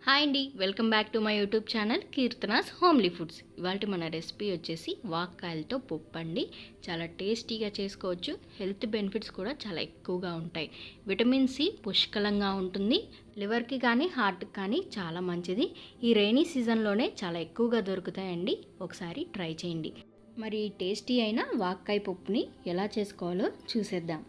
Hi అండి, welcome back to my YouTube channel Keerthana's homely foods. ఇవాళ మన రెసిపీ వచ్చేసి వాక్కాయలతో పప్పు అండి. చాలా టేస్టీగా చేసుకోవచ్చు. హెల్త్ బెనిఫిట్స్ కూడా చాలా ఎక్కువగా ఉంటాయి. విటమిన్ సి పుష్కలంగా ఉంటుంది. లివర్కి కానీ హార్ట్కి కానీ చాలా మంచిది. ఈ రైనీ సీజన్లోనే చాలా ఎక్కువగా దొరుకుతాయండి. ఒకసారి ట్రై చేయండి. మరి టేస్టీ అయిన వాక్కాయ పప్పుని ఎలా చేసుకోవాలో చూసేద్దాం.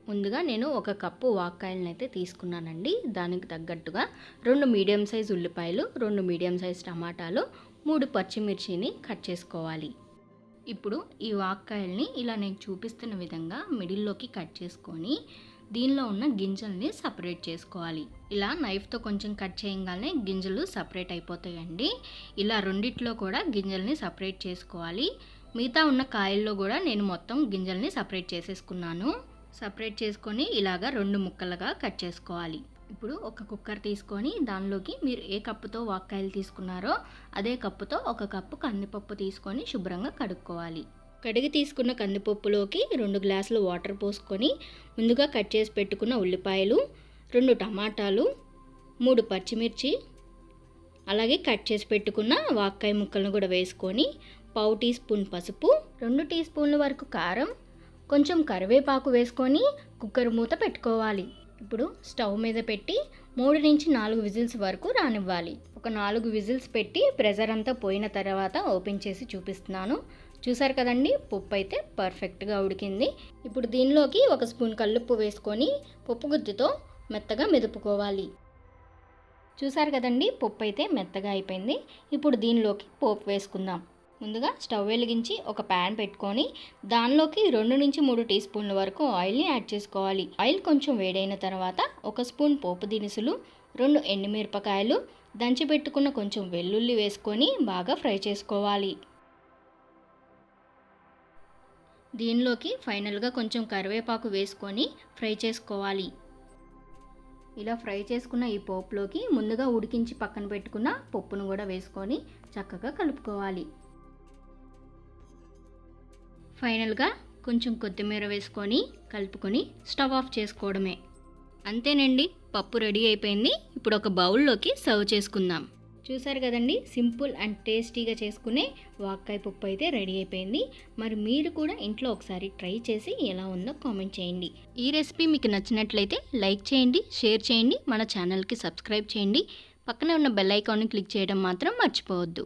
ముందుగా నేను ఒక కప్పు వాక్కాయలను అయితే తీసుకున్నానండి. దానికి తగ్గట్టుగా 2 మీడియం సైజ్ ఉల్లిపాయలు, 2 మీడియం సైజ్ టమాటాలు, 3 పచ్చిమిర్చిని కట్ చేసుకోవాలి. ఇప్పుడు ఈ వాక్కాయల్ని ఇలా నేను చూపిస్తున్న విధంగా మిడిల్లోకి కట్ చేసుకొని దీనిలో ఉన్న గింజల్ని సపరేట్ చేసుకోవాలి. ఇలా నైఫ్తో కొంచెం కట్ చేయగానే గింజలు సపరేట్ అయిపోతాయండి. ఇలా రెండిట్లో కూడా గింజల్ని సపరేట్ చేసుకోవాలి. మిగతా ఉన్న కాయల్లో కూడా నేను మొత్తం గింజల్ని సపరేట్ చేసేసుకున్నాను. సపరేట్ చేసుకొని ఇలాగా 2 ముక్కలుగా కట్ చేసుకోవాలి. ఇప్పుడు ఒక కుక్కర్ తీసుకొని దానిలోకి మీరు ఏ కప్పుతో వాక్కాయలు తీసుకున్నారో అదే కప్పుతో ఒక కప్పు కందిపప్పు తీసుకొని శుభ్రంగా కడుక్కోవాలి. కడిగి తీసుకున్న కందిపప్పులోకి 2 గ్లాసులు వాటర్ పోసుకొని ముందుగా కట్ చేసి పెట్టుకున్న ఉల్లిపాయలు, 2 టమాటాలు, 3 పచ్చిమిర్చి, అలాగే కట్ చేసి పెట్టుకున్న వాక్కాయ ముక్కలను కూడా వేసుకొని 1/2 టీ స్పూన్ పసుపు, 2 టీ స్పూన్ల వరకు కారం, కొంచెం కరివేపాకు వేసుకొని కుక్కర్ మూత పెట్టుకోవాలి. ఇప్పుడు స్టవ్ మీద పెట్టి 3 నుంచి 4 విజిల్స్ వరకు రానివ్వాలి. ఒక 4 విజిల్స్ పెట్టి ప్రెషర్ అంతా పోయిన తర్వాత ఓపెన్ చేసి చూపిస్తున్నాను. చూసారు కదండి, పప్పు అయితే పర్ఫెక్ట్గా ఉడికింది. ఇప్పుడు దీనిలోకి 1 స్పూన్ కల్లుప్పు వేసుకొని పప్పు గుత్తితో మెత్తగా మెదుపుకోవాలి. చూసారు కదండి, పప్పు అయితే మెత్తగా అయిపోయింది. ఇప్పుడు దీనిలోకి పోపు వేసుకుందాం. ముందుగా స్టవ్ వెలిగించి ఒక ప్యాన్ పెట్టుకొని దానిలోకి 2 నుంచి 3 టీ స్పూన్ల వరకు ఆయిల్ని యాడ్ చేసుకోవాలి. ఆయిల్ కొంచెం వేడైన తర్వాత 1 స్పూన్ పోపు దినుసులు, 2 ఎండుమిరపకాయలు, దంచి పెట్టుకున్న కొంచెం వెల్లుల్లి వేసుకొని బాగా ఫ్రై చేసుకోవాలి. దీనిలోకి ఫైనల్గా కొంచెం కరివేపాకు వేసుకొని ఫ్రై చేసుకోవాలి. ఇలా ఫ్రై చేసుకున్న ఈ పోపులోకి ముందుగా ఉడికించి పక్కన పెట్టుకున్న పప్పును కూడా వేసుకొని చక్కగా కలుపుకోవాలి. ఫైనల్గా కొంచెం కొత్తిమీర వేసుకొని కలుపుకొని స్టవ్ ఆఫ్ చేసుకోవడమే. అంతేనండి, పప్పు రెడీ అయిపోయింది. ఇప్పుడు ఒక బౌల్లోకి సర్వ్ చేసుకుందాం. చూసారు కదండి, సింపుల్ అండ్ టేస్టీగా చేసుకునే వాక్కాయ పప్పు అయితే రెడీ అయిపోయింది. మరి మీరు కూడా ఇంట్లో ఒకసారి ట్రై చేసి ఎలా ఉందో కామెంట్ చేయండి. ఈ రెసిపీ మీకు నచ్చినట్లయితే లైక్ చేయండి, షేర్ చేయండి, మన ఛానల్కి సబ్స్క్రైబ్ చేయండి. పక్కనే ఉన్న బెల్ ఐకాన్ని క్లిక్ చేయడం మాత్రం మర్చిపోవద్దు.